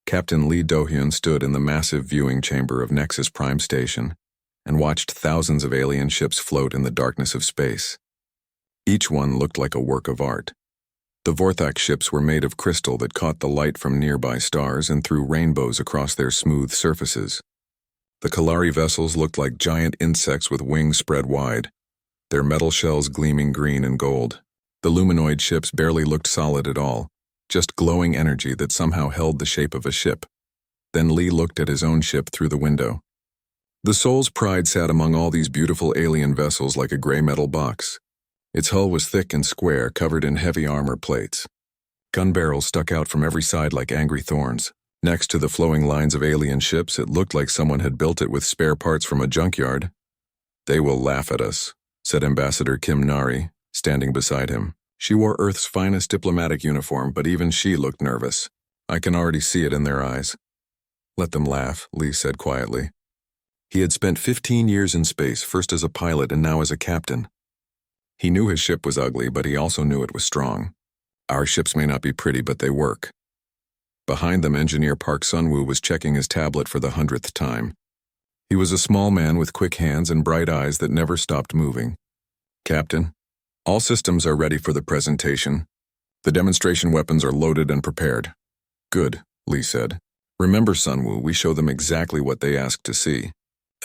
Captain Lee Do-hyun stood in the massive viewing chamber of Nexus Prime Station and watched thousands of alien ships float in the darkness of space. Each one looked like a work of art. The Vorthak ships were made of crystal that caught the light from nearby stars and threw rainbows across their smooth surfaces. The Kalari vessels looked like giant insects with wings spread wide, their metal shells gleaming green and gold. The luminoid ships barely looked solid at all, just glowing energy that somehow held the shape of a ship. Then Lee looked at his own ship through the window. The Soul's Pride sat among all these beautiful alien vessels like a gray metal box. Its hull was thick and square, covered in heavy armor plates. Gun barrels stuck out from every side like angry thorns. Next to the flowing lines of alien ships, it looked like someone had built it with spare parts from a junkyard. "They will laugh at us," said Ambassador Kim Nari, standing beside him. She wore Earth's finest diplomatic uniform, but even she looked nervous. "I can already see it in their eyes." "Let them laugh," Lee said quietly. He had spent 15 years in space, first as a pilot and now as a captain. He knew his ship was ugly, but he also knew it was strong. "Our ships may not be pretty, but they work." Behind them, Engineer Park Sun-woo was checking his tablet for the 100th time. He was a small man with quick hands and bright eyes that never stopped moving. "Captain, all systems are ready for the presentation. The demonstration weapons are loaded and prepared." "Good," Lee said. "Remember, Sun-woo, we show them exactly what they ask to see.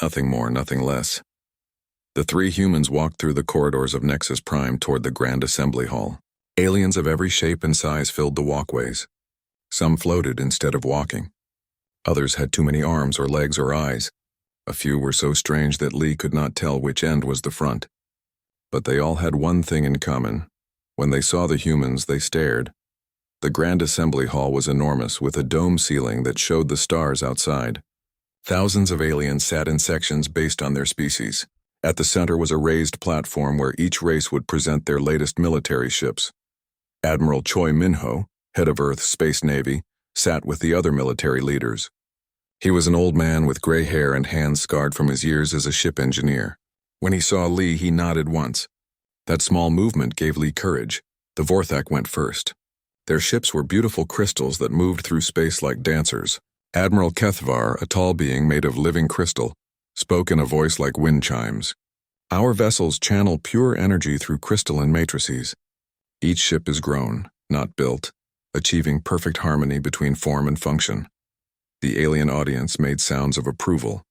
Nothing more, nothing less." The three humans walked through the corridors of Nexus Prime toward the Grand Assembly Hall. Aliens of every shape and size filled the walkways. Some floated instead of walking. Others had too many arms or legs or eyes. A few were so strange that Lee could not tell which end was the front. But they all had one thing in common. When they saw the humans, they stared. The Grand Assembly Hall was enormous, with a dome ceiling that showed the stars outside. Thousands of aliens sat in sections based on their species. At the center was a raised platform where each race would present their latest military ships. Admiral Choi Min-ho, head of Earth's Space Navy, sat with the other military leaders. He was an old man with gray hair and hands scarred from his years as a ship engineer. When he saw Lee, he nodded once. That small movement gave Lee courage. The Vorthak went first. Their ships were beautiful crystals that moved through space like dancers. Admiral Kethvar, a tall being made of living crystal, spoke in a voice like wind chimes. "Our vessels channel pure energy through crystalline matrices. Each ship is grown, not built, achieving perfect harmony between form and function." The alien audience made sounds of approval.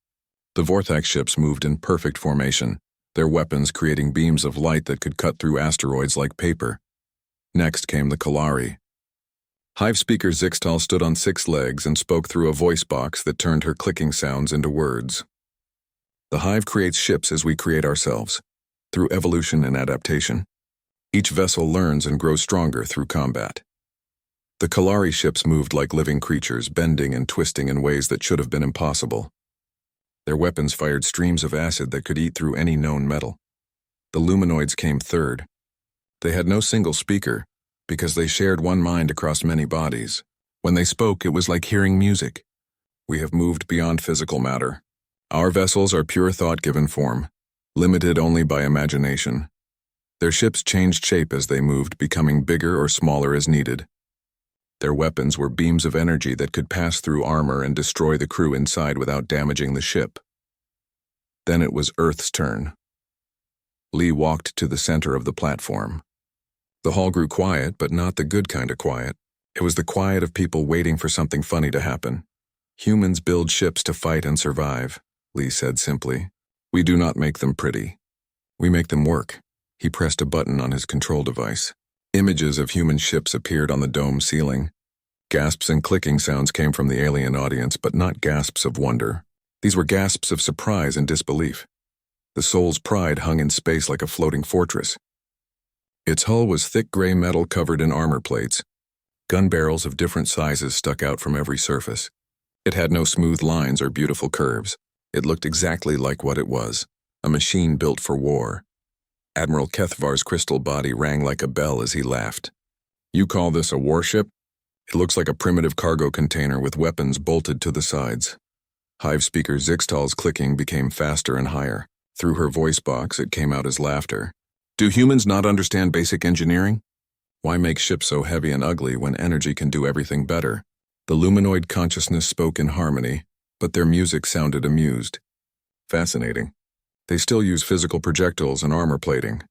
The Vorthak ships moved in perfect formation, their weapons creating beams of light that could cut through asteroids like paper. Next came the Kalari. Hive speaker Zixtal stood on 6 legs and spoke through a voice box that turned her clicking sounds into words. "The Hive creates ships as we create ourselves, through evolution and adaptation. Each vessel learns and grows stronger through combat." The Kalari ships moved like living creatures, bending and twisting in ways that should have been impossible. Their weapons fired streams of acid that could eat through any known metal. The luminoids came third. They had no single speaker, because they shared one mind across many bodies. When they spoke, it was like hearing music. "We have moved beyond physical matter. Our vessels are pure thought given form, limited only by imagination." Their ships changed shape as they moved, becoming bigger or smaller as needed. Their weapons were beams of energy that could pass through armor and destroy the crew inside without damaging the ship. Then it was Earth's turn. Lee walked to the center of the platform. The hall grew quiet, but not the good kind of quiet. It was the quiet of people waiting for something funny to happen. "Humans build ships to fight and survive," Lee said simply. "We do not make them pretty. We make them work." He pressed a button on his control device. Images of human ships appeared on the dome ceiling. Gasps and clicking sounds came from the alien audience, but not gasps of wonder. These were gasps of surprise and disbelief. The Soul's Pride hung in space like a floating fortress. Its hull was thick gray metal covered in armor plates. Gun barrels of different sizes stuck out from every surface. It had no smooth lines or beautiful curves. It looked exactly like what it was, a machine built for war. Admiral Kethvar's crystal body rang like a bell as he laughed. "You call this a warship? It looks like a primitive cargo container with weapons bolted to the sides." Hive speaker Zixtal's clicking became faster and higher. Through her voice box, it came out as laughter. "Do humans not understand basic engineering? Why make ships so heavy and ugly when energy can do everything better? The luminoid consciousness spoke in harmony, but their music sounded amused. Fascinating. They still use physical projectiles and armor plating.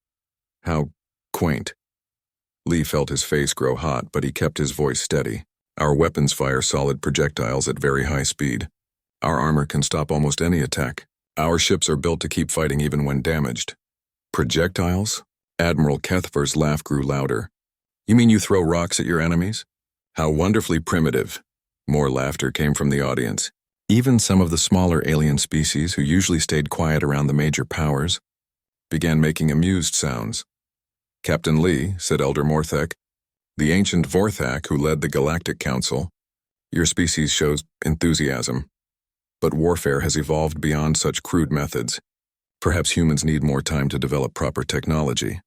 How quaint. Lee felt his face grow hot, but he kept his voice steady. Our weapons fire solid projectiles at very high speed. Our armor can stop almost any attack. Our ships are built to keep fighting even when damaged. Projectiles? Admiral Kethver's laugh grew louder. You mean you throw rocks at your enemies? How wonderfully primitive. More laughter came from the audience. Even some of the smaller alien species, who usually stayed quiet around the major powers, began making amused sounds. Captain Lee, said Elder Morthek, the ancient Vorthak who led the Galactic Council, your species shows enthusiasm. But warfare has evolved beyond such crude methods. Perhaps humans need more time to develop proper technology.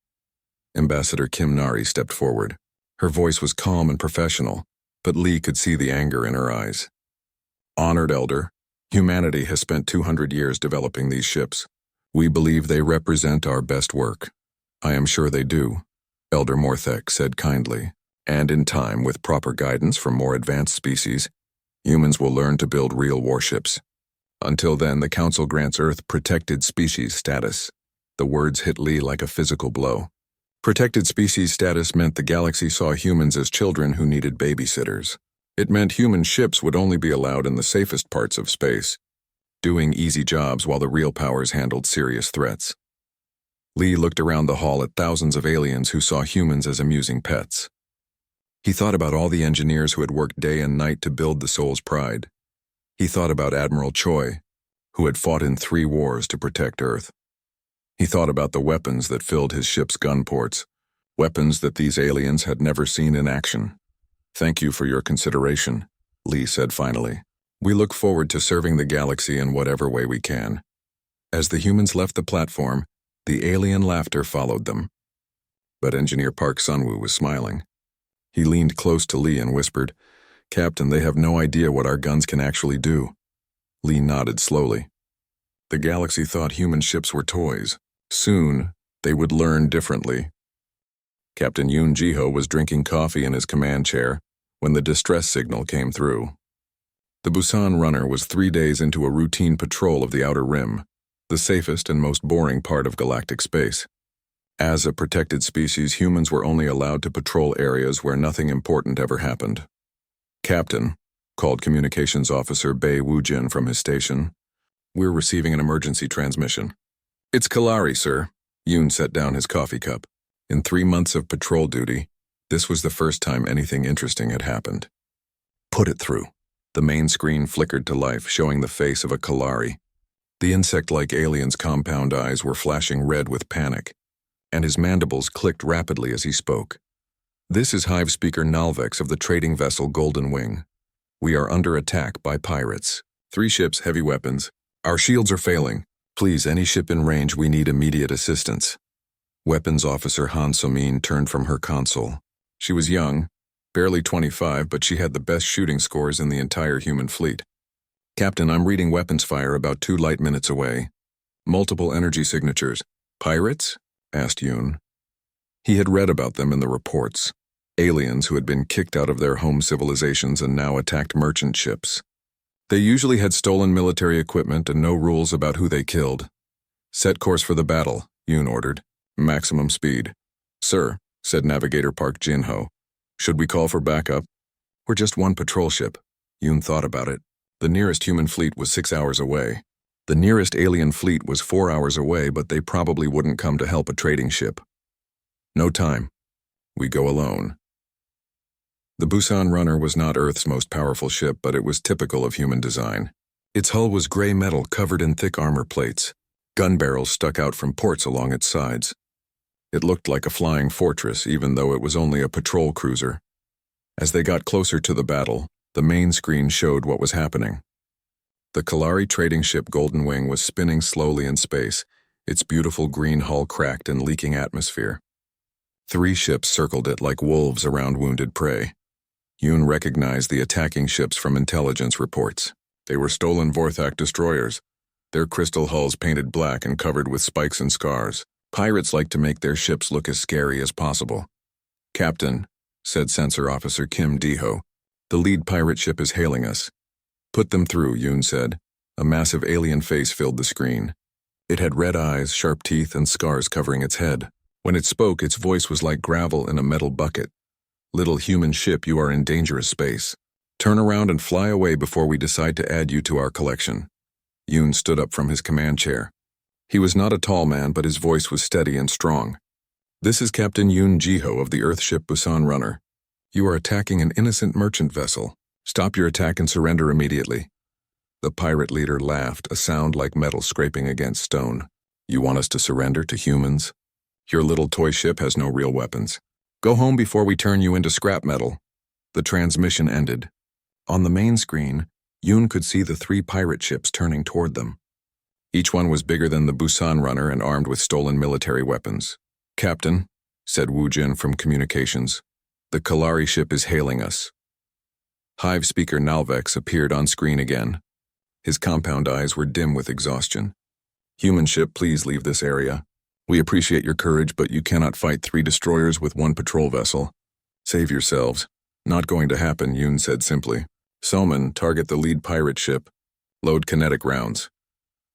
Ambassador Kim Nari stepped forward. Her voice was calm and professional, but Lee could see the anger in her eyes. Honored Elder, humanity has spent 200 years developing these ships. We believe they represent our best work. I am sure they do, Elder Morthek said kindly. And in time, with proper guidance from more advanced species, humans will learn to build real warships. Until then, the Council grants Earth protected species status. The words hit Lee like a physical blow. Protected species status meant the galaxy saw humans as children who needed babysitters. It meant human ships would only be allowed in the safest parts of space, doing easy jobs while the real powers handled serious threats. Lee looked around the hall at thousands of aliens who saw humans as amusing pets. He thought about all the engineers who had worked day and night to build the Soul's Pride. He thought about Admiral Choi, who had fought in 3 wars to protect Earth. He thought about the weapons that filled his ship's gun ports, weapons that these aliens had never seen in action. Thank you for your consideration, Lee said finally. We look forward to serving the galaxy in whatever way we can. As the humans left the platform, the alien laughter followed them. But Engineer Park Sunwoo was smiling. He leaned close to Lee and whispered, Captain, they have no idea what our guns can actually do. Lee nodded slowly. The galaxy thought human ships were toys. Soon, they would learn differently. Captain Yoon Jiho was drinking coffee in his command chair when the distress signal came through. The Busan runner was 3 days into a routine patrol of the Outer Rim, the safest and most boring part of galactic space. As a protected species, humans were only allowed to patrol areas where nothing important ever happened. Captain, called Communications Officer Bei Woojin from his station, we're receiving an emergency transmission. It's Kalari, sir. Yoon set down his coffee cup. In 3 months of patrol duty, this was the first time anything interesting had happened. Put it through. The main screen flickered to life, showing the face of a Kalari. The insect-like alien's compound eyes were flashing red with panic, and his mandibles clicked rapidly as he spoke. This is Hive Speaker Nalvex of the trading vessel Golden Wing. We are under attack by pirates. 3 ships, heavy weapons. Our shields are failing. Please, any ship in range, we need immediate assistance. Weapons Officer Han So-min turned from her console. She was young, barely 25, but she had the best shooting scores in the entire human fleet. Captain, I'm reading weapons fire about 2 light minutes away. Multiple energy signatures. Pirates? Asked Yoon. He had read about them in the reports. Aliens who had been kicked out of their home civilizations and now attacked merchant ships. They usually had stolen military equipment and no rules about who they killed. Set course for the battle, Yoon ordered. Maximum speed. Sir, said Navigator Park Jin-ho. Should we call for backup? We're just 1 patrol ship. Yoon thought about it. The nearest human fleet was 6 hours away. The nearest alien fleet was 4 hours away, but they probably wouldn't come to help a trading ship. No time. We go alone. The Busan Runner was not Earth's most powerful ship, but it was typical of human design. Its hull was gray metal covered in thick armor plates. Gun barrels stuck out from ports along its sides. It looked like a flying fortress, even though it was only a patrol cruiser. As they got closer to the battle, the main screen showed what was happening. The Kalari trading ship Golden Wing was spinning slowly in space, its beautiful green hull cracked and leaking atmosphere. 3 ships circled it like wolves around wounded prey. Yoon recognized the attacking ships from intelligence reports. They were stolen Vorthak destroyers, their crystal hulls painted black and covered with spikes and scars. Pirates like to make their ships look as scary as possible. Captain, said Sensor Officer Kim Diho, The lead pirate ship is hailing us. Put them through, Yoon said. A massive alien face filled the screen. It had red eyes, sharp teeth, and scars covering its head. When it spoke, its voice was like gravel in a metal bucket. Little human ship, you are in dangerous space. Turn around and fly away before we decide to add you to our collection. Yoon stood up from his command chair. He was not a tall man, but his voice was steady and strong. This is Captain Yoon Jiho of the Earthship Busan Runner. You are attacking an innocent merchant vessel. Stop your attack and surrender immediately. The pirate leader laughed, a sound like metal scraping against stone. You want us to surrender to humans? Your little toy ship has no real weapons. Go home before we turn you into scrap metal. The transmission ended. On the main screen, Yoon could see the 3 pirate ships turning toward them. Each one was bigger than the Busan Runner and armed with stolen military weapons. Captain, said Woo Jin from communications, the Kalari ship is hailing us. Hive speaker Nalvex appeared on screen again. His compound eyes were dim with exhaustion. Human ship, please leave this area. We appreciate your courage, but you cannot fight 3 destroyers with 1 patrol vessel. Save yourselves. Not going to happen, Yoon said simply. Soman, target the lead pirate ship. Load kinetic rounds.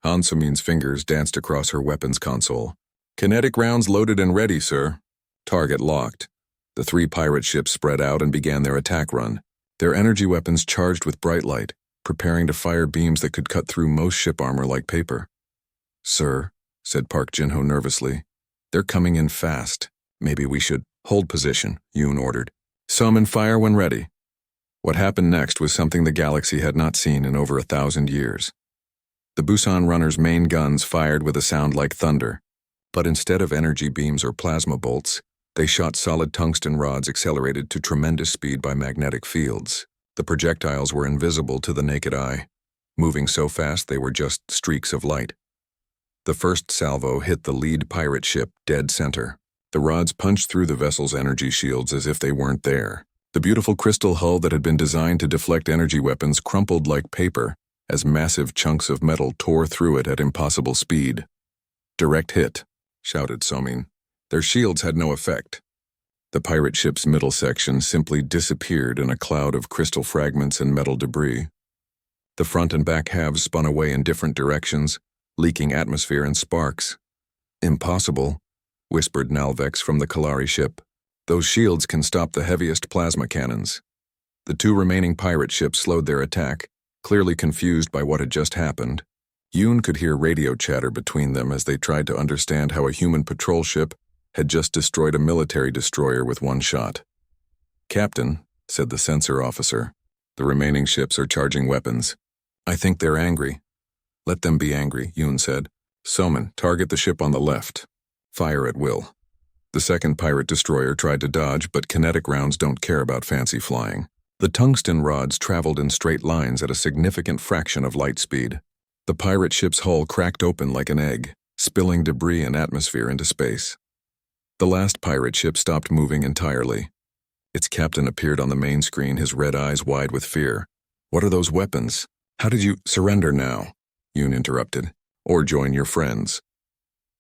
Han Sumin's fingers danced across her weapons console. Kinetic rounds loaded and ready, sir. Target locked. The 3 pirate ships spread out and began their attack run, their energy weapons charged with bright light, preparing to fire beams that could cut through most ship armor like paper. Sir, said Park Jin-ho nervously, they're coming in fast. Maybe we should hold position, Yoon ordered. Summon fire when ready. What happened next was something the galaxy had not seen in over 1,000 years. The Busan Runner's main guns fired with a sound like thunder, but instead of energy beams or plasma bolts, they shot solid tungsten rods accelerated to tremendous speed by magnetic fields. The projectiles were invisible to the naked eye, moving so fast they were just streaks of light. The first salvo hit the lead pirate ship dead center. The rods punched through the vessel's energy shields as if they weren't there. The beautiful crystal hull that had been designed to deflect energy weapons crumpled like paper as massive chunks of metal tore through it at impossible speed. Direct hit, shouted Somin. Their shields had no effect. The pirate ship's middle section simply disappeared in a cloud of crystal fragments and metal debris. The front and back halves spun away in different directions, leaking atmosphere and sparks. Impossible, whispered Nalvex from the Kalari ship. Those shields can stop the heaviest plasma cannons. The 2 remaining pirate ships slowed their attack, clearly confused by what had just happened. Yoon could hear radio chatter between them as they tried to understand how a human patrol ship had just destroyed a military destroyer with 1 shot. Captain, said the sensor officer, the remaining ships are charging weapons. I think they're angry. Let them be angry, Yoon said. Soman, target the ship on the left. Fire at will. The second pirate destroyer tried to dodge, but kinetic rounds don't care about fancy flying. The tungsten rods traveled in straight lines at a significant fraction of light speed. The pirate ship's hull cracked open like an egg, spilling debris and atmosphere into space. The last pirate ship stopped moving entirely. Its captain appeared on the main screen, his red eyes wide with fear. What are those weapons? How did you surrender now? Yoon interrupted. Or join your friends.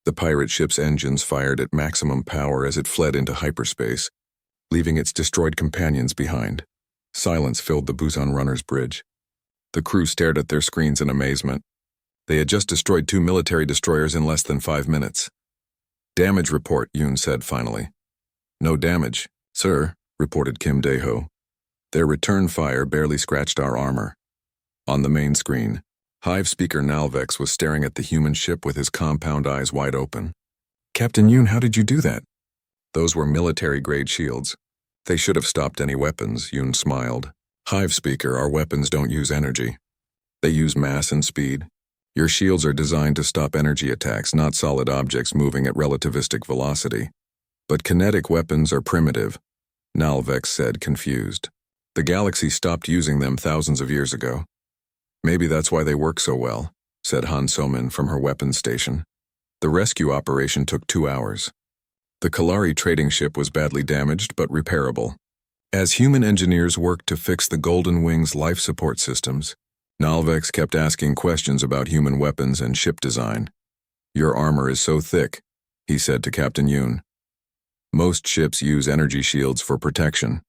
The pirate ship's engines fired at maximum power as it fled into hyperspace, leaving its destroyed companions behind. Silence filled the Busan Runner's bridge. The crew stared at their screens in amazement. They had just destroyed 2 military destroyers in less than 5 minutes. Damage report, Yoon said finally. No damage, sir, reported Kim Dae-ho. Their return fire barely scratched our armor. On the main screen, Hive speaker Nalvex was staring at the human ship with his compound eyes wide open. Captain Yoon, how did you do that? Those were military-grade shields. They should have stopped any weapons, Yoon smiled. Hive speaker, our weapons don't use energy. They use mass and speed. Your shields are designed to stop energy attacks, not solid objects moving at relativistic velocity. But kinetic weapons are primitive, Nalvex said, confused. The galaxy stopped using them thousands of years ago. Maybe that's why they work so well, said Han So-min from her weapons station. The rescue operation took 2 hours. The Kalari trading ship was badly damaged but repairable. As human engineers worked to fix the Golden Wing's life support systems, Nalvex kept asking questions about human weapons and ship design. Your armor is so thick, he said to Captain Yoon. Most ships use energy shields for protection.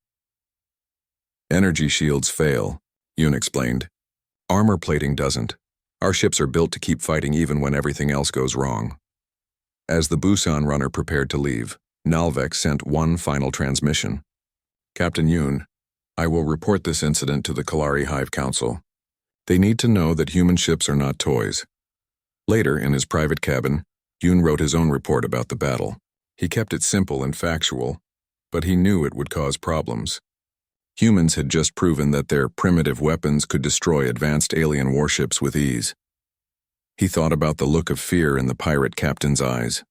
Energy shields fail, Yoon explained. Armor plating doesn't. Our ships are built to keep fighting even when everything else goes wrong. As the Busan runner prepared to leave, Nalvek sent one final transmission. Captain Yoon, I will report this incident to the Kalari Hive Council. They need to know that human ships are not toys. Later, in his private cabin, Yoon wrote his own report about the battle. He kept it simple and factual, but he knew it would cause problems. Humans had just proven that their primitive weapons could destroy advanced alien warships with ease. He thought about the look of fear in the pirate captain's eyes.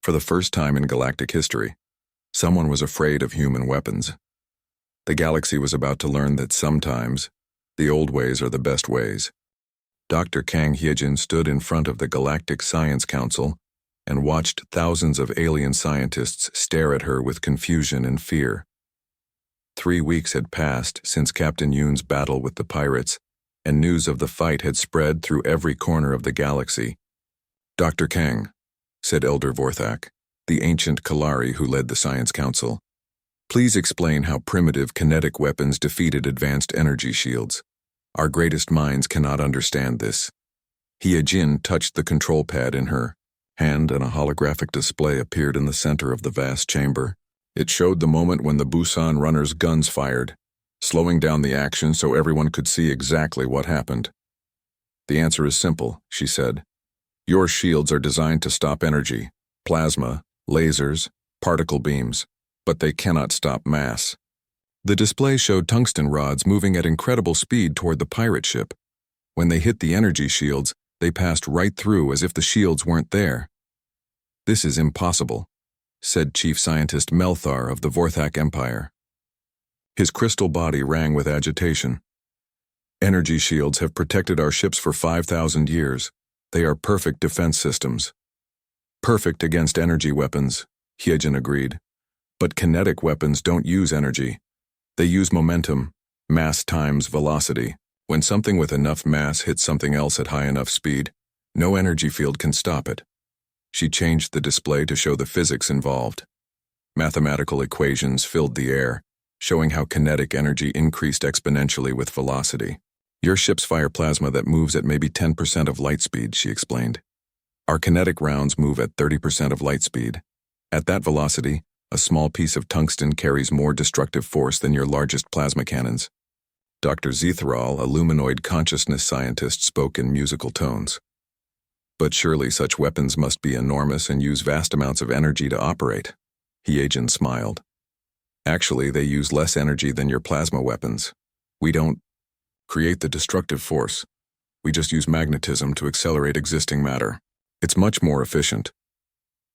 For the first time in galactic history, someone was afraid of human weapons. The galaxy was about to learn that sometimes, the old ways are the best ways. Dr. Kang Hyejin stood in front of the Galactic Science Council and watched thousands of alien scientists stare at her with confusion and fear. 3 weeks had passed since Captain Yoon's battle with the pirates, and news of the fight had spread through every corner of the galaxy. Dr. Kang, said Elder Vorthak, the ancient Kalari who led the Science Council, please explain how primitive kinetic weapons defeated advanced energy shields. Our greatest minds cannot understand this. Hyejin touched the control pad in her hand and a holographic display appeared in the center of the vast chamber. It showed the moment when the Busan runner's guns fired, slowing down the action so everyone could see exactly what happened. The answer is simple, she said. Your shields are designed to stop energy, plasma, lasers, particle beams, but they cannot stop mass. The display showed tungsten rods moving at incredible speed toward the pirate ship. When they hit the energy shields, they passed right through as if the shields weren't there. This is impossible, said Chief Scientist Melthar of the Vorthak Empire. His crystal body rang with agitation. Energy shields have protected our ships for 5,000 years. They are perfect defense systems. Perfect against energy weapons, Hyejin agreed. But kinetic weapons don't use energy. They use momentum, mass times velocity. When something with enough mass hits something else at high enough speed, no energy field can stop it. She changed the display to show the physics involved. Mathematical equations filled the air, showing how kinetic energy increased exponentially with velocity. Your ships fire plasma that moves at maybe 10% of light speed, she explained. Our kinetic rounds move at 30% of light speed. At that velocity, a small piece of tungsten carries more destructive force than your largest plasma cannons. Dr. Zetharal, a luminoid consciousness scientist, spoke in musical tones. But surely such weapons must be enormous and use vast amounts of energy to operate. Hyejin smiled. Actually, they use less energy than your plasma weapons. We don't create the destructive force. We just use magnetism to accelerate existing matter. It's much more efficient.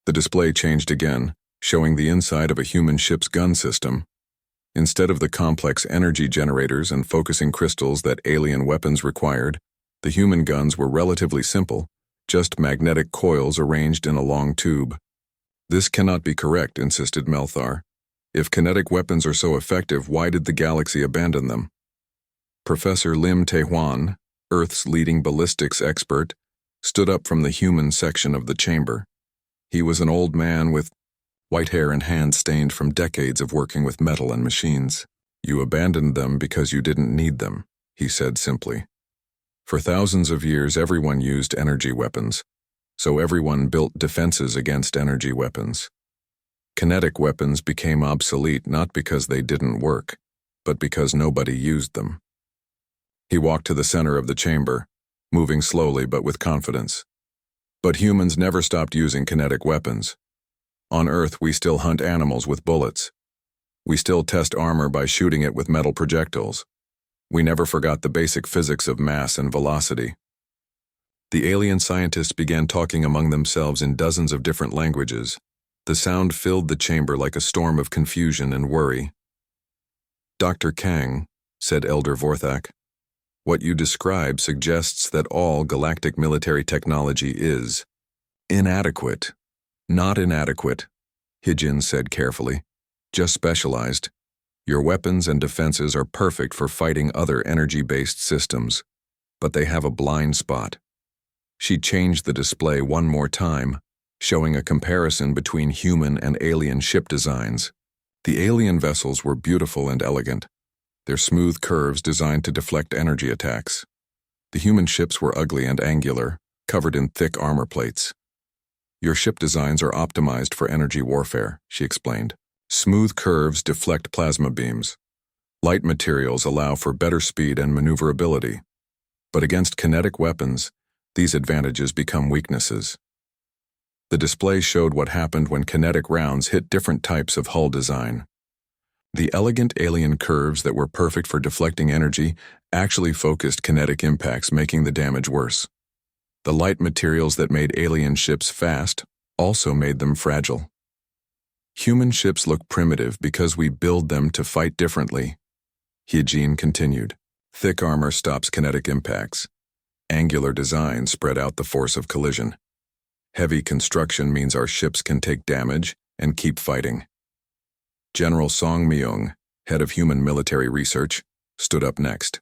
The display changed again, showing the inside of a human ship's gun system. Instead of the complex energy generators and focusing crystals that alien weapons required, the human guns were relatively simple, just magnetic coils arranged in a long tube. This cannot be correct, insisted Melthar. If kinetic weapons are so effective, why did the galaxy abandon them? Professor Lim Tae-hwan, Earth's leading ballistics expert, stood up from the human section of the chamber. He was an old man with white hair and hands stained from decades of working with metal and machines. You abandoned them because you didn't need them, he said simply. For thousands of years, everyone used energy weapons, so everyone built defenses against energy weapons. Kinetic weapons became obsolete not because they didn't work, but because nobody used them. He walked to the center of the chamber, moving slowly but with confidence. But humans never stopped using kinetic weapons. On Earth, we still hunt animals with bullets. We still test armor by shooting it with metal projectiles. We never forgot the basic physics of mass and velocity. The alien scientists began talking among themselves in dozens of different languages. The sound filled the chamber like a storm of confusion and worry. Dr. Kang, said Elder Vorthak, what you describe suggests that all galactic military technology is inadequate. Not inadequate, Hyejin said carefully, just specialized. Your weapons and defenses are perfect for fighting other energy-based systems, but they have a blind spot. She changed the display one more time, showing a comparison between human and alien ship designs. The alien vessels were beautiful and elegant, their smooth curves designed to deflect energy attacks. The human ships were ugly and angular, covered in thick armor plates. Your ship designs are optimized for energy warfare, she explained. Smooth curves deflect plasma beams. Light materials allow for better speed and maneuverability. But against kinetic weapons, these advantages become weaknesses. The display showed what happened when kinetic rounds hit different types of hull design. The elegant alien curves that were perfect for deflecting energy actually focused kinetic impacts, making the damage worse. The light materials that made alien ships fast also made them fragile. Human ships look primitive because we build them to fight differently. Hyejin continued. Thick armor stops kinetic impacts. Angular design spread out the force of collision. Heavy construction means our ships can take damage and keep fighting. General Song Myung, head of human military research, stood up next.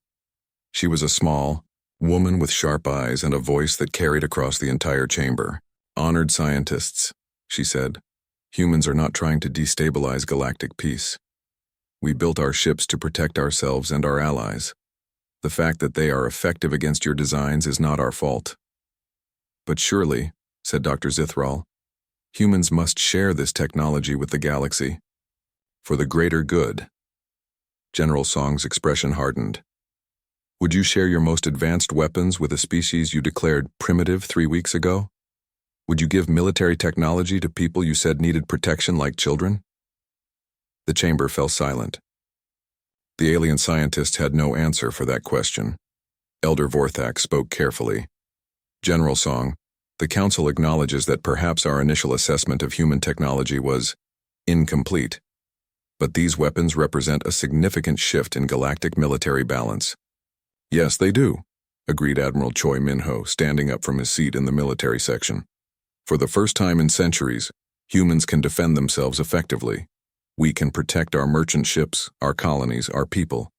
She was a small woman with sharp eyes and a voice that carried across the entire chamber. Honored scientists, she said, humans are not trying to destabilize galactic peace. We built our ships to protect ourselves and our allies. The fact that they are effective against your designs is not our fault. But surely, said Dr. Zithral, humans must share this technology with the galaxy. For the greater good. General Song's expression hardened. Would you share your most advanced weapons with a species you declared primitive 3 weeks ago? Would you give military technology to people you said needed protection like children? The chamber fell silent. The alien scientists had no answer for that question. Elder Vorthak spoke carefully. General Song, the Council acknowledges that perhaps our initial assessment of human technology was incomplete. But these weapons represent a significant shift in galactic military balance. Yes, they do, agreed Admiral Choi Minho, standing up from his seat in the military section. For the first time in centuries, humans can defend themselves effectively. We can protect our merchant ships, our colonies, our people.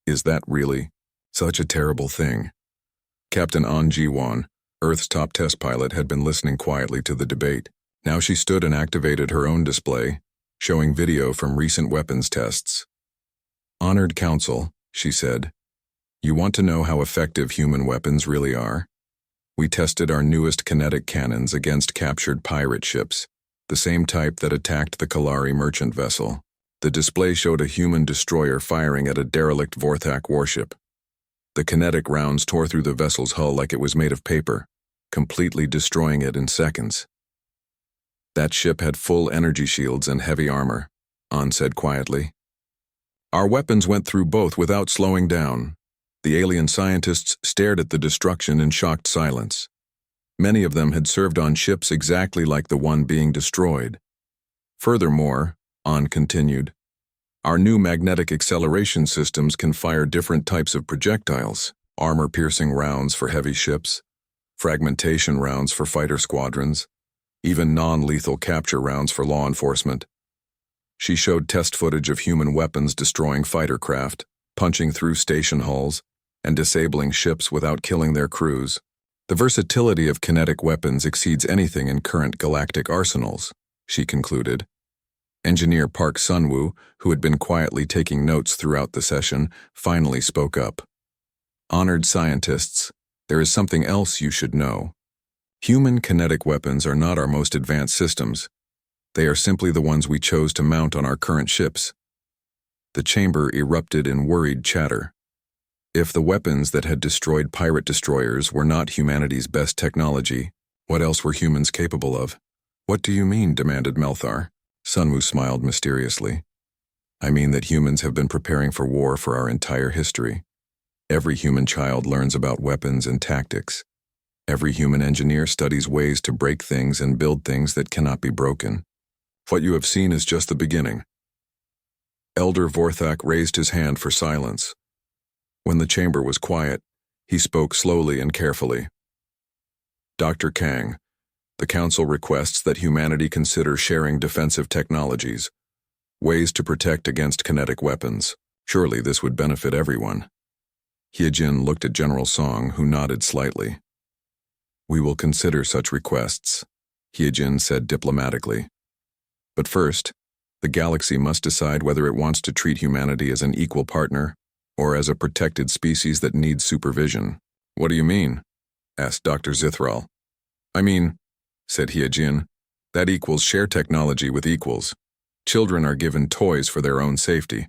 Is that really such a terrible thing? Captain An Ji-won, Earth's top test pilot, had been listening quietly to the debate. Now she stood and activated her own display, showing video from recent weapons tests. Honored Council, she said, you want to know how effective human weapons really are? We tested our newest kinetic cannons against captured pirate ships, the same type that attacked the Kalari merchant vessel. The display showed a human destroyer firing at a derelict Vorthak warship. The kinetic rounds tore through the vessel's hull like it was made of paper, completely destroying it in seconds. That ship had full energy shields and heavy armor, An said quietly. Our weapons went through both without slowing down. The alien scientists stared at the destruction in shocked silence. Many of them had served on ships exactly like the one being destroyed. Furthermore, An continued, our new magnetic acceleration systems can fire different types of projectiles, armor-piercing rounds for heavy ships, fragmentation rounds for fighter squadrons, even non-lethal capture rounds for law enforcement. She showed test footage of human weapons destroying fighter craft, punching through station hulls, and disabling ships without killing their crews. The versatility of kinetic weapons exceeds anything in current galactic arsenals, she concluded. Engineer Park Sun-woo, who had been quietly taking notes throughout the session, finally spoke up. Honored scientists, there is something else you should know. Human kinetic weapons are not our most advanced systems. They are simply the ones we chose to mount on our current ships. The chamber erupted in worried chatter. If the weapons that had destroyed pirate destroyers were not humanity's best technology, what else were humans capable of? What do you mean? Demanded Melthar. Sun-woo smiled mysteriously. I mean that humans have been preparing for war for our entire history. Every human child learns about weapons and tactics. Every human engineer studies ways to break things and build things that cannot be broken. What you have seen is just the beginning. Elder Vorthak raised his hand for silence. When the chamber was quiet, he spoke slowly and carefully. Dr. Kang, the Council requests that humanity consider sharing defensive technologies, ways to protect against kinetic weapons. Surely this would benefit everyone. Hyejin looked at General Song, who nodded slightly. We will consider such requests, Hyejin said diplomatically. But first, the galaxy must decide whether it wants to treat humanity as an equal partner or as a protected species that needs supervision. What do you mean? Asked Dr. Zithral. I mean, said Hyejin, that equals share technology with equals. Children are given toys for their own safety.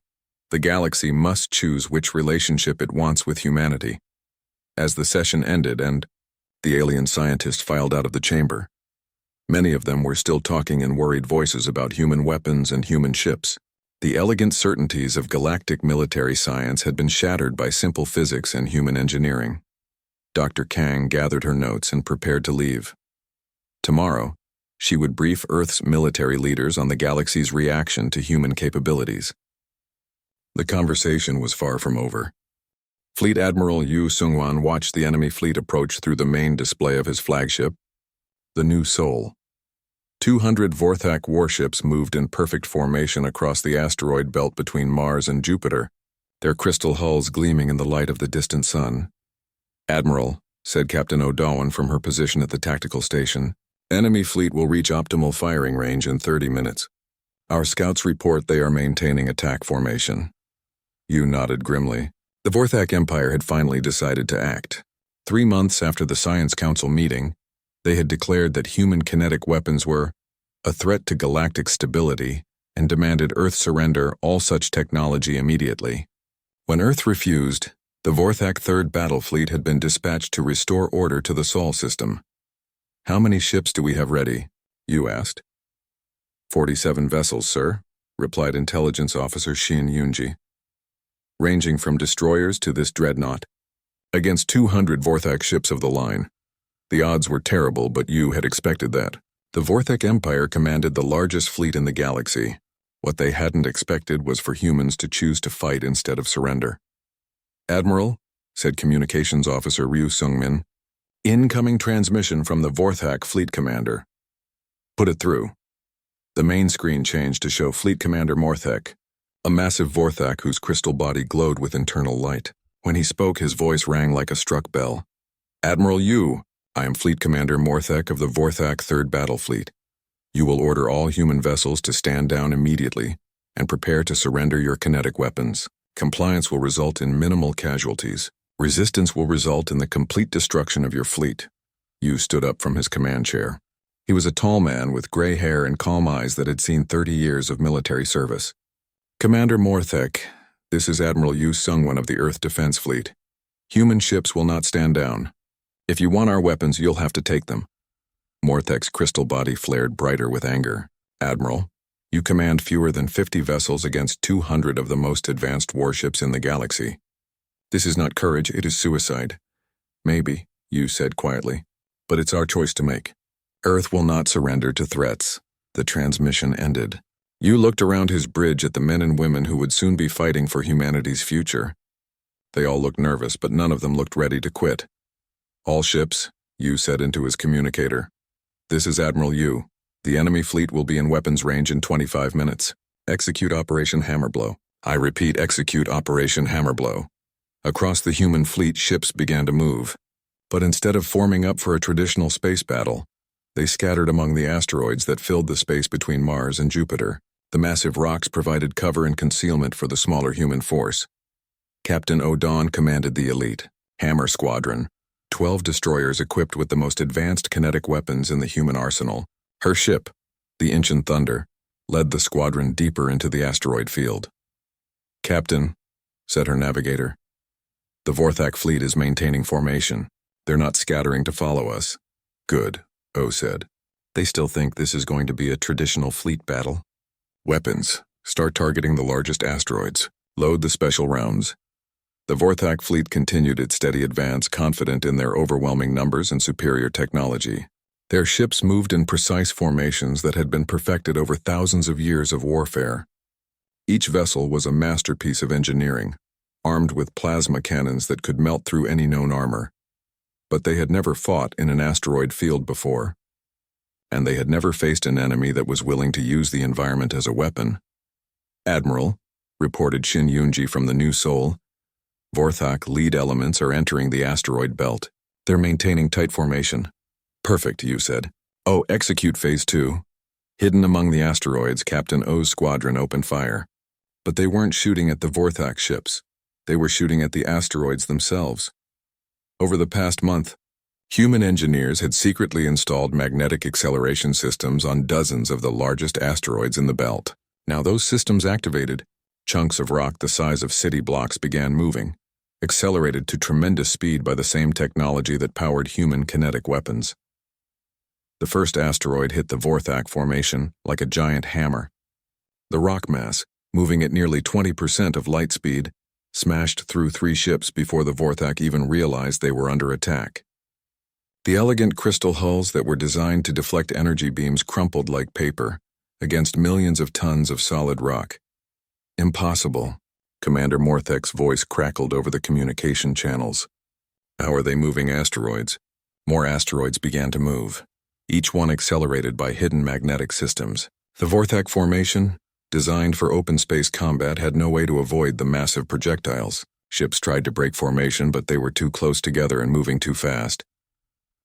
The galaxy must choose which relationship it wants with humanity. As the session ended and the alien scientists filed out of the chamber, many of them were still talking in worried voices about human weapons and human ships. The elegant certainties of galactic military science had been shattered by simple physics and human engineering. Dr. Kang gathered her notes and prepared to leave. Tomorrow, she would brief Earth's military leaders on the galaxy's reaction to human capabilities. The conversation was far from over. Fleet Admiral Yu Sungwan watched the enemy fleet approach through the main display of his flagship, the New Sol. 200 Vorthak warships moved in perfect formation across the asteroid belt between Mars and Jupiter, their crystal hulls gleaming in the light of the distant sun. Admiral, said Captain O'Dawan from her position at the tactical station, enemy fleet will reach optimal firing range in 30 minutes. Our scouts report they are maintaining attack formation. Yu nodded grimly. The Vorthak Empire had finally decided to act. 3 months after the Science Council meeting, they had declared that human kinetic weapons were a threat to galactic stability and demanded Earth surrender all such technology immediately. When Earth refused, the Vorthak Third Battle Fleet had been dispatched to restore order to the Sol system. How many ships do we have ready? Yu asked. 47 vessels, sir, replied Intelligence Officer Shin Yunji. Ranging from destroyers to this dreadnought, against 200 Vorthak ships of the line. The odds were terrible, but Yu had expected that. The Vorthak Empire commanded the largest fleet in the galaxy. What they hadn't expected was for humans to choose to fight instead of surrender. Admiral, said Communications Officer Ryu Sungmin, incoming transmission from the Vorthak Fleet Commander. Put it through. The main screen changed to show Fleet Commander Morthek, a massive Vorthak whose crystal body glowed with internal light. When he spoke, his voice rang like a struck bell. Admiral Yu, I am Fleet Commander Morthek of the Vorthak Third Battle Fleet. You will order all human vessels to stand down immediately and prepare to surrender your kinetic weapons. Compliance will result in minimal casualties. Resistance will result in the complete destruction of your fleet. Yu stood up from his command chair. He was a tall man with gray hair and calm eyes that had seen 30 years of military service. Commander Morthek, this is Admiral Yu Sungwon of the Earth Defense Fleet. Human ships will not stand down. If you want our weapons, you'll have to take them. Morthek's crystal body flared brighter with anger. Admiral, you command fewer than 50 vessels against 200 of the most advanced warships in the galaxy. This is not courage, it is suicide. Maybe, Yu said quietly, but it's our choice to make. Earth will not surrender to threats. The transmission ended. Yu looked around his bridge at the men and women who would soon be fighting for humanity's future. They all looked nervous, but none of them looked ready to quit. All ships, Yu said into his communicator. This is Admiral Yu. The enemy fleet will be in weapons range in 25 minutes. Execute Operation Hammerblow. I repeat, execute Operation Hammerblow. Across the human fleet, ships began to move. But instead of forming up for a traditional space battle, they scattered among the asteroids that filled the space between Mars and Jupiter. The massive rocks provided cover and concealment for the smaller human force. Captain O'Dawn commanded the elite Hammer Squadron, 12 destroyers equipped with the most advanced kinetic weapons in the human arsenal. Her ship, the Incheon Thunder, led the squadron deeper into the asteroid field. Captain, said her navigator, the Vorthak fleet is maintaining formation. They're not scattering to follow us. Good, O said. They still think this is going to be a traditional fleet battle. Weapons. Start targeting the largest asteroids. Load the special rounds. The Vorthak fleet continued its steady advance, confident in their overwhelming numbers and superior technology. Their ships moved in precise formations that had been perfected over thousands of years of warfare. Each vessel was a masterpiece of engineering, armed with plasma cannons that could melt through any known armor. But they had never fought in an asteroid field before, and they had never faced an enemy that was willing to use the environment as a weapon. Admiral, reported Shin Yunji from the New Sol, Vorthak lead elements are entering the asteroid belt. They're maintaining tight formation. Perfect, Yu said. Oh, execute Phase 2. Hidden among the asteroids, Captain O's squadron opened fire. But they weren't shooting at the Vorthak ships. They were shooting at the asteroids themselves. Over the past month, human engineers had secretly installed magnetic acceleration systems on dozens of the largest asteroids in the belt. Now those systems activated, chunks of rock the size of city blocks began moving, accelerated to tremendous speed by the same technology that powered human kinetic weapons. The first asteroid hit the Vorthak formation like a giant hammer. The rock mass, moving at nearly 20% of light speed, smashed through 3 ships before the Vorthak even realized they were under attack. The elegant crystal hulls that were designed to deflect energy beams crumpled like paper against millions of tons of solid rock. Impossible, Commander Morthek's voice crackled over the communication channels. How are they moving asteroids? More asteroids began to move, each one accelerated by hidden magnetic systems. The Vorthak formation, designed for open space combat, had no way to avoid the massive projectiles. Ships tried to break formation, but they were too close together and moving too fast.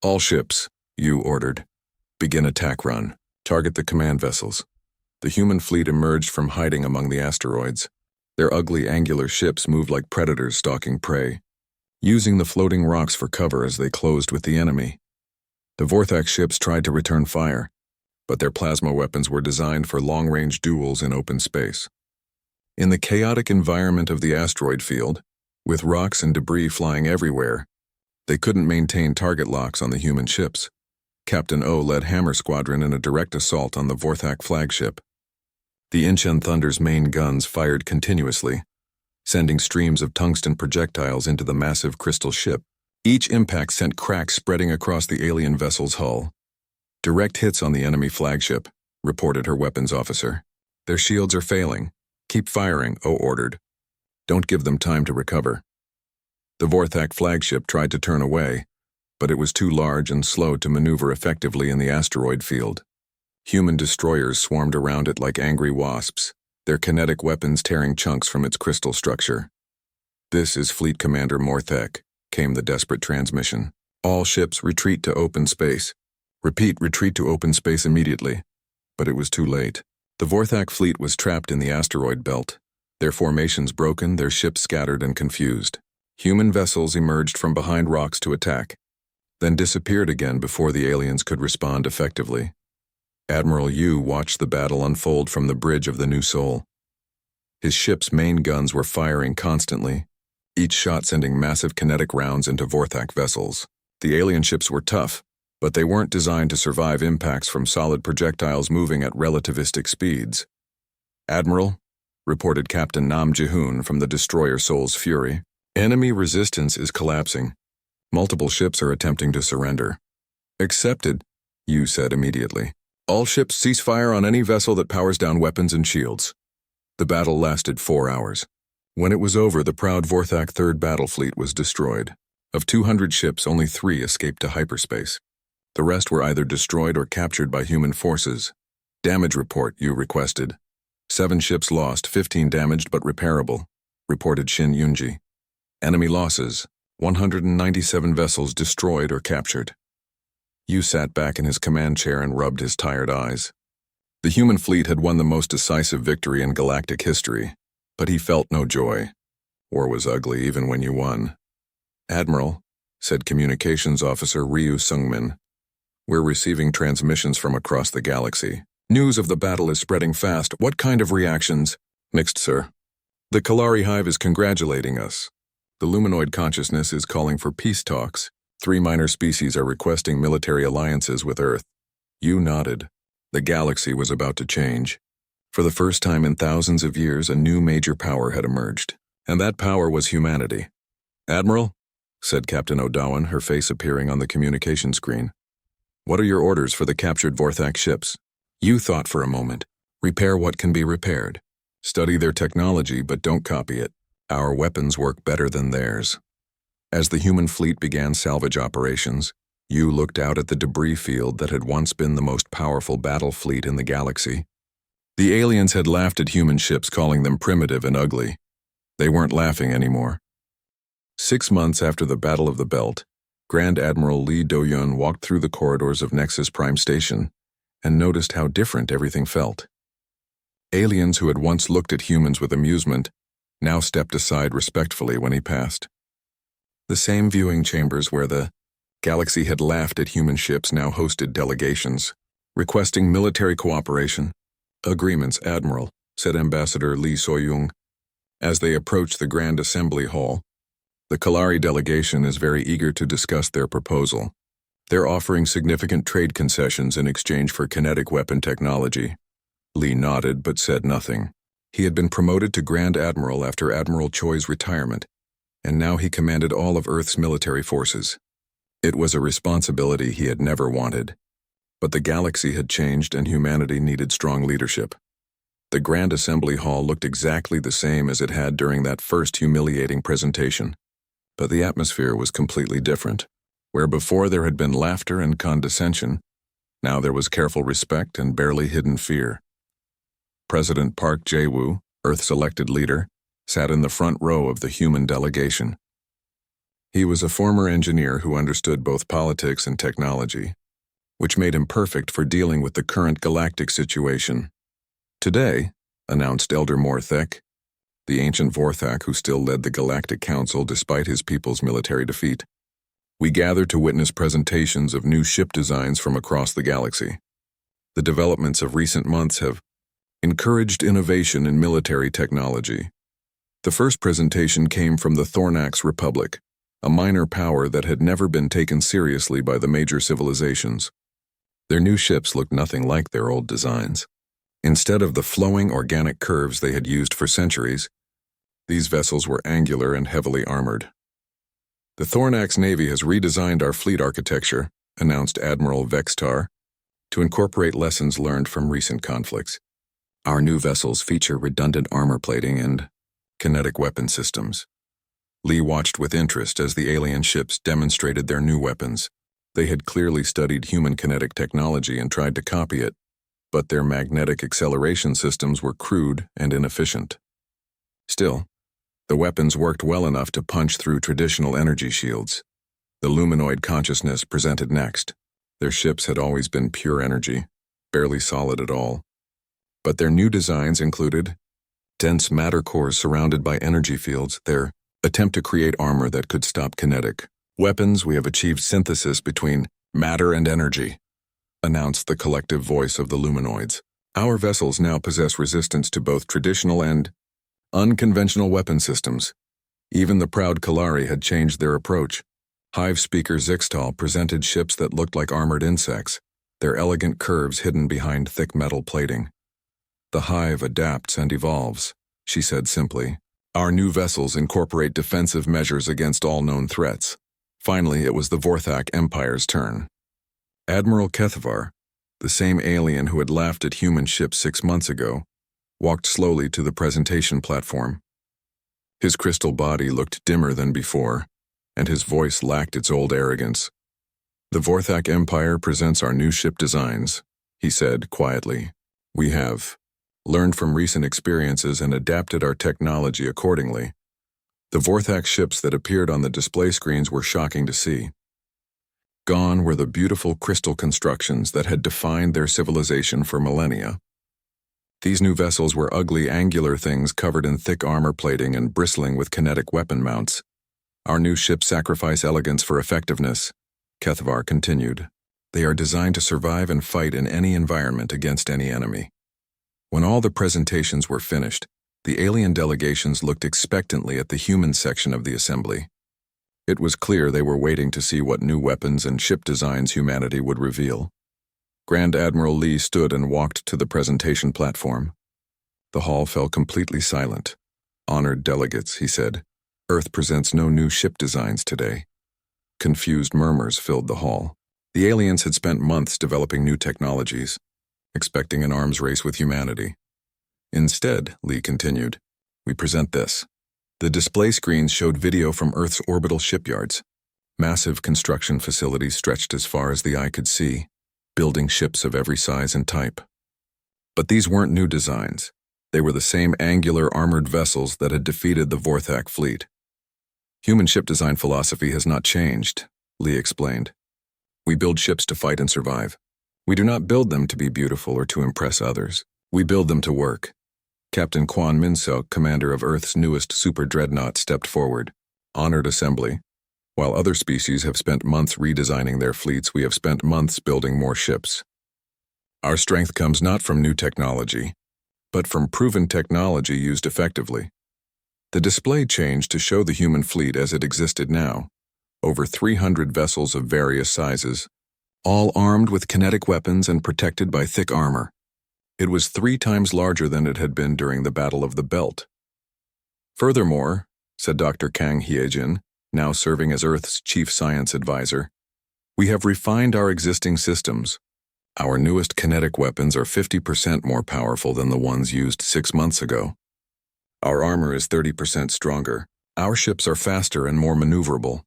All ships, you ordered. Begin attack run. Target the command vessels. The human fleet emerged from hiding among the asteroids. Their ugly angular ships moved like predators stalking prey, using the floating rocks for cover as they closed with the enemy. The Vorthak ships tried to return fire, but their plasma weapons were designed for long-range duels in open space. In the chaotic environment of the asteroid field, with rocks and debris flying everywhere, they couldn't maintain target locks on the human ships. Captain O led Hammer Squadron in a direct assault on the Vorthak flagship. The Inchen Thunder's main guns fired continuously, sending streams of tungsten projectiles into the massive crystal ship. Each impact sent cracks spreading across the alien vessel's hull. Direct hits on the enemy flagship, reported her weapons officer. Their shields are failing. Keep firing, O ordered. Don't give them time to recover. The Vorthak flagship tried to turn away, but it was too large and slow to maneuver effectively in the asteroid field. Human destroyers swarmed around it like angry wasps, their kinetic weapons tearing chunks from its crystal structure. "This is Fleet Commander Morthek," came the desperate transmission. "All ships retreat to open space. Repeat, retreat to open space immediately." But it was too late. The Vorthak fleet was trapped in the asteroid belt, their formations broken, their ships scattered and confused. Human vessels emerged from behind rocks to attack, then disappeared again before the aliens could respond effectively. Admiral Yu watched the battle unfold from the bridge of the New Sol. His ship's main guns were firing constantly, each shot sending massive kinetic rounds into Vorthak vessels. The alien ships were tough, but they weren't designed to survive impacts from solid projectiles moving at relativistic speeds. "Admiral," reported Captain Nam Jihoon from the destroyer Sol's Fury, "enemy resistance is collapsing. Multiple ships are attempting to surrender." "Accepted," Yu said immediately. "All ships cease fire on any vessel that powers down weapons and shields." The battle lasted 4 hours. When it was over, the proud Vorthak 3rd Battle Fleet was destroyed. Of 200 ships, only 3 escaped to hyperspace. The rest were either destroyed or captured by human forces. "Damage report," Yu requested. 7 ships lost, 15 damaged but repairable, reported Shin Yunji. "Enemy losses, 197 vessels destroyed or captured." Yu sat back in his command chair and rubbed his tired eyes. The human fleet had won the most decisive victory in galactic history, but he felt no joy. War was ugly even when you won. "Admiral," said Communications Officer Ryu Sungmin, "we're receiving transmissions from across the galaxy. News of the battle is spreading fast. What kind of reactions?" "Mixed, sir. The Kalari Hive is congratulating us. The Luminoid consciousness is calling for peace talks. 3 minor species are requesting military alliances with Earth." Yu nodded. The galaxy was about to change. For the first time in thousands of years, a new major power had emerged, and that power was humanity. "Admiral," said Captain Odawan, her face appearing on the communication screen, "what are your orders for the captured Vorthak ships?" Yu thought for a moment. "Repair what can be repaired. Study their technology, but don't copy it. Our weapons work better than theirs." As the human fleet began salvage operations, Yu looked out at the debris field that had once been the most powerful battle fleet in the galaxy. The aliens had laughed at human ships, calling them primitive and ugly. They weren't laughing anymore. 6 months after the Battle of the Belt, Grand Admiral Lee Do-yun walked through the corridors of Nexus Prime Station and noticed how different everything felt. Aliens who had once looked at humans with amusement now stepped aside respectfully when he passed. The same viewing chambers where the galaxy had laughed at human ships now hosted delegations, requesting military cooperation. "Agreements, Admiral," said Ambassador Lee Soyung, as they approached the Grand Assembly Hall. "The Kalari delegation is very eager to discuss their proposal. They're offering significant trade concessions in exchange for kinetic weapon technology." Lee nodded but said nothing. He had been promoted to Grand Admiral after Admiral Choi's retirement, and now he commanded all of Earth's military forces. It was a responsibility he had never wanted. But the galaxy had changed and humanity needed strong leadership. The Grand Assembly Hall looked exactly the same as it had during that first humiliating presentation. But the atmosphere was completely different. Where before there had been laughter and condescension, now there was careful respect and barely hidden fear. President Park Jae-woo, Earth's elected leader, sat in the front row of the human delegation. He was a former engineer who understood both politics and technology, which made him perfect for dealing with the current galactic situation. "Today," announced Elder Morthek, the ancient Vorthak who still led the Galactic Council despite his people's military defeat, "we gather to witness presentations of new ship designs from across the galaxy. The developments of recent months have encouraged innovation in military technology. The first presentation came from the Thornax Republic, a minor power that had never been taken seriously by the major civilizations. Their new ships looked nothing like their old designs. Instead of the flowing organic curves they had used for centuries, these vessels were angular and heavily armored. The Thornax Navy has redesigned our fleet architecture," announced Admiral Vextar, "to incorporate lessons learned from recent conflicts. Our new vessels feature redundant armor plating and kinetic weapon systems." Lee watched with interest as the alien ships demonstrated their new weapons. They had clearly studied human kinetic technology and tried to copy it, but their magnetic acceleration systems were crude and inefficient. Still, the weapons worked well enough to punch through traditional energy shields. The luminoid consciousness presented next. Their ships had always been pure energy, barely solid at all. But their new designs included dense matter cores surrounded by energy fields, their attempt to create armor that could stop kinetic weapons. "We have achieved synthesis between matter and energy," announced the collective voice of the luminoids. "Our vessels now possess resistance to both traditional and unconventional weapon systems." Even the proud Kalari had changed their approach. Hive speaker Zixtal presented ships that looked like armored insects, their elegant curves hidden behind thick metal plating. "The Hive adapts and evolves," she said simply. "Our new vessels incorporate defensive measures against all known threats." Finally, it was the Vorthak Empire's turn. Admiral Kethavar, the same alien who had laughed at human ships 6 months ago, walked slowly to the presentation platform. His crystal body looked dimmer than before, and his voice lacked its old arrogance. "The Vorthak Empire presents our new ship designs," he said quietly. "We have learned from recent experiences and adapted our technology accordingly." The Vorthak ships that appeared on the display screens were shocking to see. Gone were the beautiful crystal constructions that had defined their civilization for millennia. These new vessels were ugly angular things covered in thick armor plating and bristling with kinetic weapon mounts. "Our new ships sacrifice elegance for effectiveness," Kethavar continued. "They are designed to survive and fight in any environment against any enemy." When all the presentations were finished, the alien delegations looked expectantly at the human section of the assembly. It was clear they were waiting to see what new weapons and ship designs humanity would reveal. Grand Admiral Lee stood and walked to the presentation platform. The hall fell completely silent. "Honored delegates," he said, "Earth presents no new ship designs today." Confused murmurs filled the hall. The aliens had spent months developing new technologies, expecting an arms race with humanity. "Instead," Lee continued, "we present this." The display screens showed video from Earth's orbital shipyards. Massive construction facilities stretched as far as the eye could see, building ships of every size and type. But these weren't new designs. They were the same angular armored vessels that had defeated the Vorthak fleet. "Human ship design philosophy has not changed," Lee explained. "We build ships to fight and survive. We do not build them to be beautiful or to impress others. We build them to work. Captain Quan Minsuk, commander of Earth's newest super dreadnought, stepped forward. Honored assembly. While other species have spent months redesigning their fleets, we have spent months building more ships. Our strength comes not from new technology, but from proven technology used effectively. The display changed to show the human fleet as it existed now. Over 300 vessels of various sizes, all armed with kinetic weapons and protected by thick armor. It was 3 times larger than it had been during the Battle of the Belt. Furthermore, said Dr. Kang Hyejin, now serving as Earth's chief science advisor, we have refined our existing systems. Our newest kinetic weapons are 50% more powerful than the ones used 6 months ago. Our armor is 30% stronger. Our ships are faster and more maneuverable.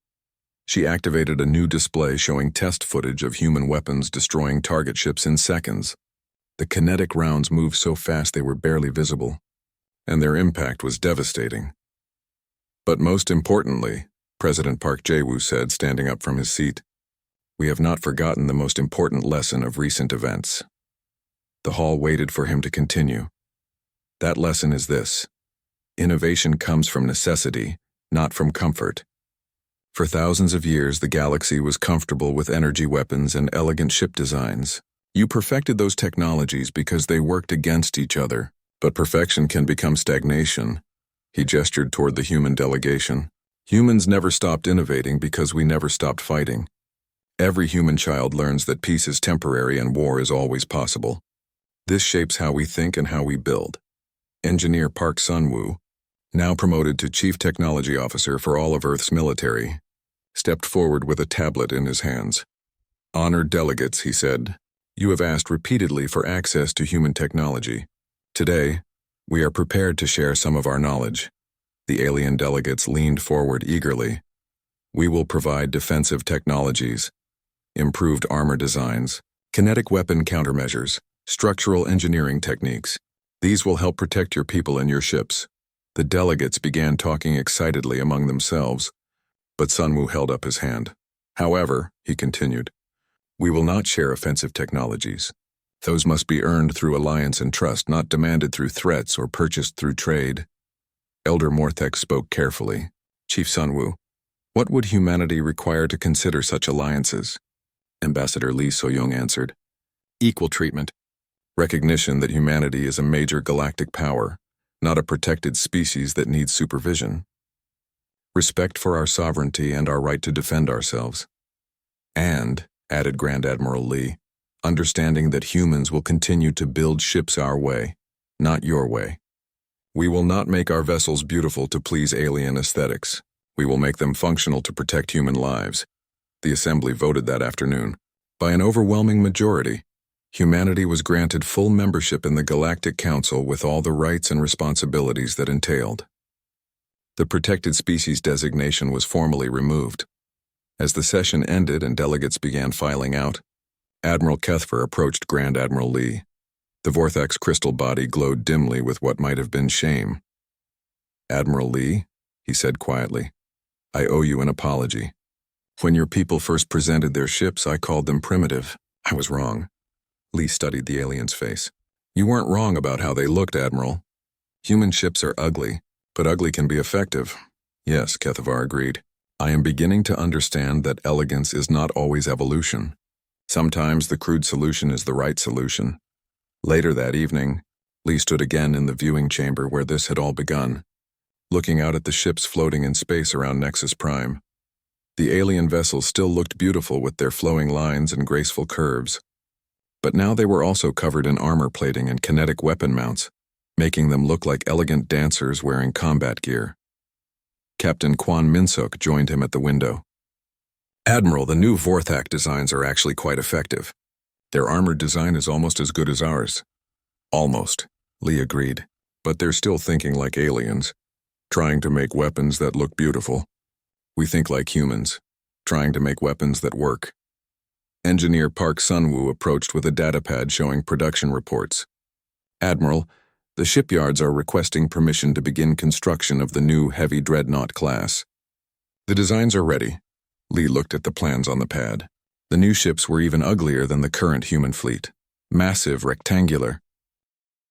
She activated a new display showing test footage of human weapons destroying target ships in seconds. The kinetic rounds moved so fast they were barely visible, and their impact was devastating. But most importantly, President Park Jae-woo said, standing up from his seat, we have not forgotten the most important lesson of recent events. The hall waited for him to continue. That lesson is this: innovation comes from necessity, not from comfort. For thousands of years, the galaxy was comfortable with energy weapons and elegant ship designs. You perfected those technologies because they worked against each other, but perfection can become stagnation. He gestured toward the human delegation. Humans never stopped innovating because we never stopped fighting. Every human child learns that peace is temporary and war is always possible. This shapes how we think and how we build. Engineer Park Sun-woo, now promoted to Chief Technology Officer for all of Earth's military, stepped forward with a tablet in his hands. Honored delegates, he said, you have asked repeatedly for access to human technology. Today, we are prepared to share some of our knowledge. The alien delegates leaned forward eagerly. We will provide defensive technologies, improved armor designs, kinetic weapon countermeasures, structural engineering techniques. These will help protect your people and your ships. The delegates began talking excitedly among themselves, but Sun-woo held up his hand. However, he continued, we will not share offensive technologies. Those must be earned through alliance and trust, not demanded through threats or purchased through trade. Elder Morthek spoke carefully. Chief Sun-woo, what would humanity require to consider such alliances? Ambassador Lee So-young answered, equal treatment. Recognition that humanity is a major galactic power, not a protected species that needs supervision. Respect for our sovereignty and our right to defend ourselves. And, added Grand Admiral Lee, understanding that humans will continue to build ships our way, not your way. We will not make our vessels beautiful to please alien aesthetics. We will make them functional to protect human lives. The Assembly voted that afternoon. By an overwhelming majority, humanity was granted full membership in the Galactic Council with all the rights and responsibilities that entailed. The protected species designation was formally removed. As the session ended and delegates began filing out, Admiral Kethfer approached Grand Admiral Lee. The Vorthak's crystal body glowed dimly with what might have been shame. Admiral Lee, he said quietly, I owe you an apology. When your people first presented their ships, I called them primitive. I was wrong. Lee studied the alien's face. You weren't wrong about how they looked, Admiral. Human ships are ugly, but ugly can be effective. Yes, Kethavar agreed. I am beginning to understand that elegance is not always evolution. Sometimes the crude solution is the right solution. Later that evening, Lee stood again in the viewing chamber where this had all begun, looking out at the ships floating in space around Nexus Prime. The alien vessels still looked beautiful with their flowing lines and graceful curves. But now they were also covered in armor plating and kinetic weapon mounts, making them look like elegant dancers wearing combat gear. Captain Quan Minsuk joined him at the window. Admiral, the new Vorthak designs are actually quite effective. Their armored design is almost as good as ours. Almost, Lee agreed, but they're still thinking like aliens, trying to make weapons that look beautiful. We think like humans, trying to make weapons that work. Engineer Park Sun-woo approached with a datapad showing production reports. Admiral, the shipyards are requesting permission to begin construction of the new heavy dreadnought class. The designs are ready. Lee looked at the plans on the pad. The new ships were even uglier than the current human fleet. Massive, rectangular,